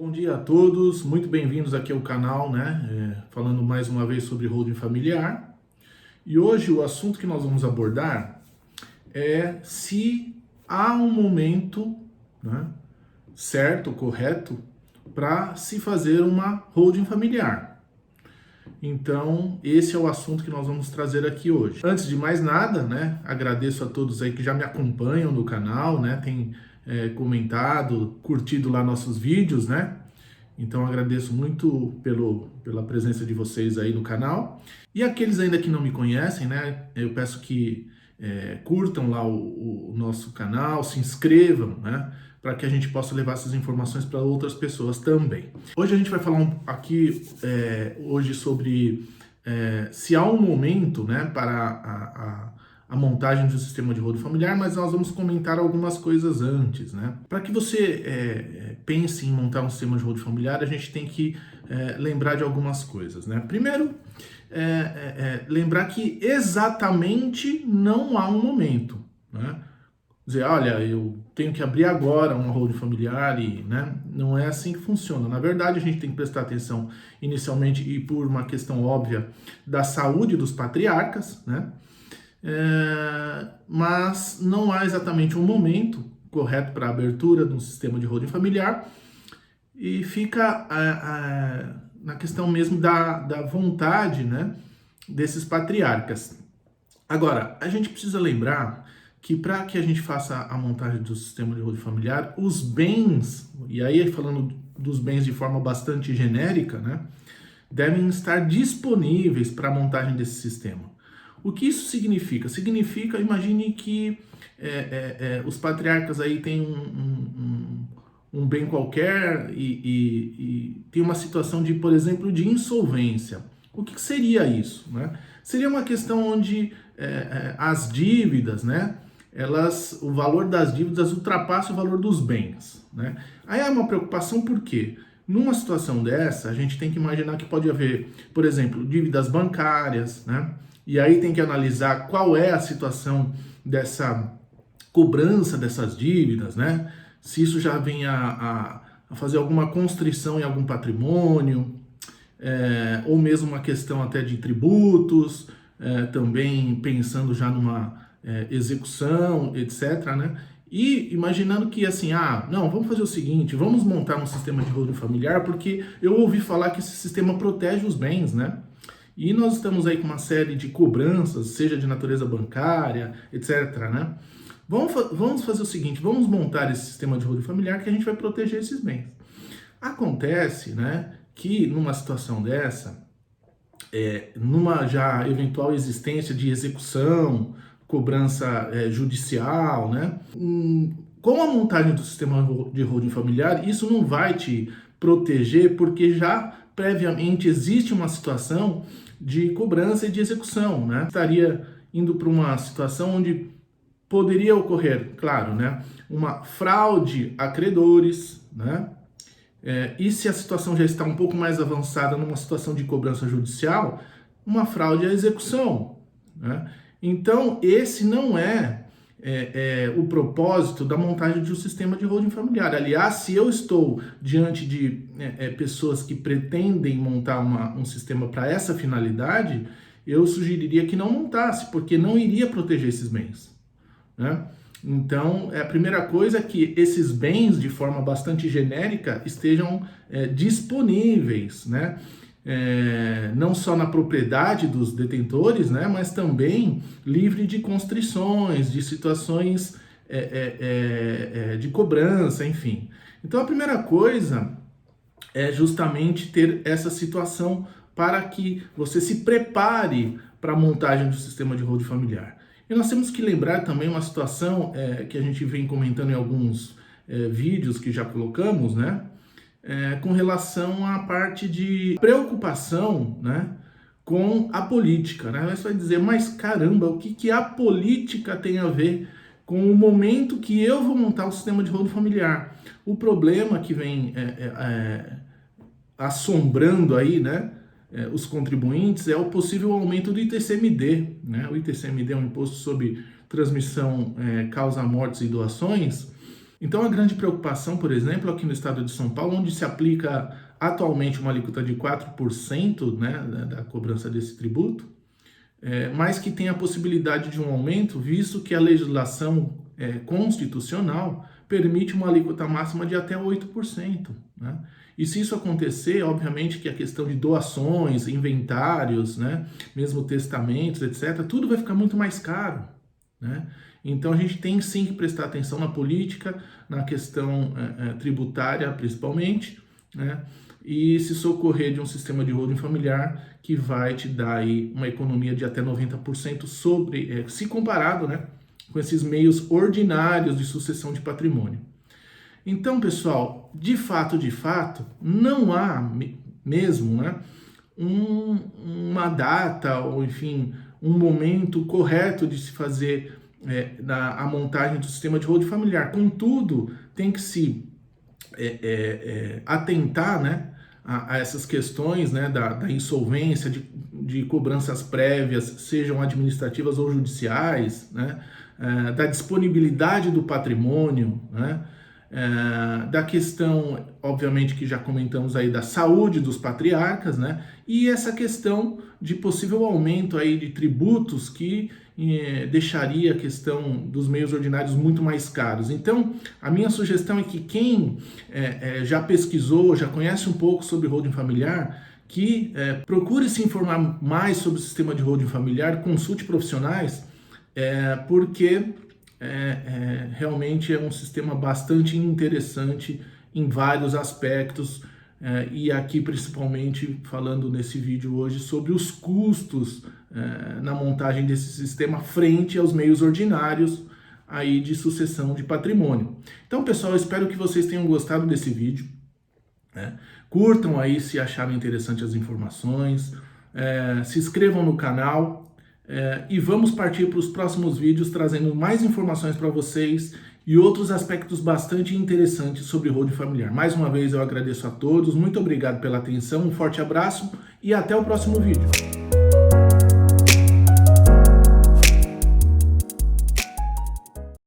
Bom dia a todos, muito bem-vindos aqui ao canal, falando mais uma vez sobre holding familiar. E hoje o assunto que nós vamos abordar é se há um momento, certo, correto, para se fazer uma holding familiar. Então, esse é o assunto que nós vamos trazer aqui hoje. Antes de mais nada, agradeço a todos aí que já me acompanham no canal, tem comentado, curtido lá nossos vídeos, Então, agradeço muito pela presença de vocês aí no canal. E aqueles ainda que não me conhecem, eu peço que curtam lá o nosso canal, se inscrevam, para que a gente possa levar essas informações para outras pessoas também. Hoje a gente vai falar aqui hoje sobre se há um momento para a montagem de um sistema de holding familiar, mas nós vamos comentar algumas coisas antes. Para que você pense em montar um sistema de holding familiar, a gente tem que lembrar de algumas coisas. Primeiro, lembrar que exatamente não há um momento. Dizer, olha, eu tenho que abrir agora uma holding familiar e não é assim que funciona. Na verdade, a gente tem que prestar atenção inicialmente e por uma questão óbvia da saúde dos patriarcas, mas não há exatamente um momento correto para a abertura de um sistema de holding familiar e fica na questão mesmo da vontade desses patriarcas. Agora, a gente precisa lembrar que para que a gente faça a montagem do sistema de holding familiar, os bens, e aí falando dos bens de forma bastante genérica, devem estar disponíveis para a montagem desse sistema. O que isso significa? Significa, imagine que os patriarcas aí têm um bem qualquer e tem uma situação de, por exemplo, de insolvência. O que seria isso? Seria uma questão onde as dívidas, o valor das dívidas ultrapassa o valor dos bens. Aí é uma preocupação por quê? Numa situação dessa, a gente tem que imaginar que pode haver, por exemplo, dívidas bancárias, e aí tem que analisar qual é a situação dessa cobrança dessas dívidas, se isso já vem a fazer alguma constrição em algum patrimônio, ou mesmo uma questão até de tributos, também pensando já numa execução, etc., E imaginando que assim, não, vamos fazer o seguinte, vamos montar um sistema de holding familiar, porque eu ouvi falar que esse sistema protege os bens, E nós estamos aí com uma série de cobranças, seja de natureza bancária, etc., Vamos fazer o seguinte, vamos montar esse sistema de holding familiar que a gente vai proteger esses bens. Acontece, que numa situação dessa, numa já eventual existência de execução, cobrança judicial, com a montagem do sistema de holding familiar, isso não vai te proteger porque já previamente existe uma situação de cobrança e de execução, Estaria indo para uma situação onde poderia ocorrer, claro, uma fraude a credores, e se a situação já está um pouco mais avançada numa situação de cobrança judicial, uma fraude à execução. Então, esse não é o propósito da montagem de um sistema de holding familiar. Aliás, se eu estou diante de pessoas que pretendem montar um sistema para essa finalidade, eu sugeriria que não montasse, porque não iria proteger esses bens. Então, a primeira coisa é que esses bens, de forma bastante genérica, estejam disponíveis, não só na propriedade dos detentores, mas também livre de constrições, de situações de cobrança, enfim. Então, a primeira coisa é justamente ter essa situação para que você se prepare para a montagem do sistema de holding familiar. E nós temos que lembrar também uma situação que a gente vem comentando em alguns vídeos que já colocamos, com relação à parte de preocupação, com a política, Você vai dizer, mas caramba, o que a política tem a ver com o momento que eu vou montar o sistema de holding familiar? O problema que vem assombrando aí, os contribuintes é o possível aumento do ITCMD. O ITCMD é um imposto sobre transmissão, causa mortes e doações, Então a grande preocupação, por exemplo, aqui no estado de São Paulo, onde se aplica atualmente uma alíquota de 4%, né, da cobrança desse tributo, mas que tem a possibilidade de um aumento, visto que a legislação constitucional permite uma alíquota máxima de até 8%. Né? E se isso acontecer, obviamente que a questão de doações, inventários, né, mesmo testamentos, etc., tudo vai ficar muito mais caro. Né? Então a gente tem sim que prestar atenção na política, na questão tributária principalmente, né? E se socorrer de um sistema de holding familiar que vai te dar aí uma economia de até 90% sobre, se comparado, né, com esses meios ordinários de sucessão de patrimônio. Então, pessoal, de fato, não há mesmo, né, uma data ou, enfim, um momento correto de se fazer a montagem do sistema de holding familiar. Contudo, tem que se atentar, né, a essas questões, né, da insolvência, de cobranças prévias, sejam administrativas ou judiciais, né, da disponibilidade do patrimônio, né, da questão, obviamente, que já comentamos aí, da saúde dos patriarcas, né, e essa questão de possível aumento aí de tributos que deixaria a questão dos meios ordinários muito mais caros. Então, a minha sugestão é que quem já pesquisou, já conhece um pouco sobre holding familiar, que procure se informar mais sobre o sistema de holding familiar, consulte profissionais, porque realmente é um sistema bastante interessante em vários aspectos, e aqui principalmente falando nesse vídeo hoje sobre os custos na montagem desse sistema frente aos meios ordinários aí de sucessão de patrimônio. Então, pessoal, eu espero que vocês tenham gostado desse vídeo, né? Curtam aí se acharam interessantes as informações, se inscrevam no canal, e vamos partir para os próximos vídeos trazendo mais informações para vocês e outros aspectos bastante interessantes sobre holding familiar. Mais uma vez eu agradeço a todos, muito obrigado pela atenção, um forte abraço e até o próximo vídeo.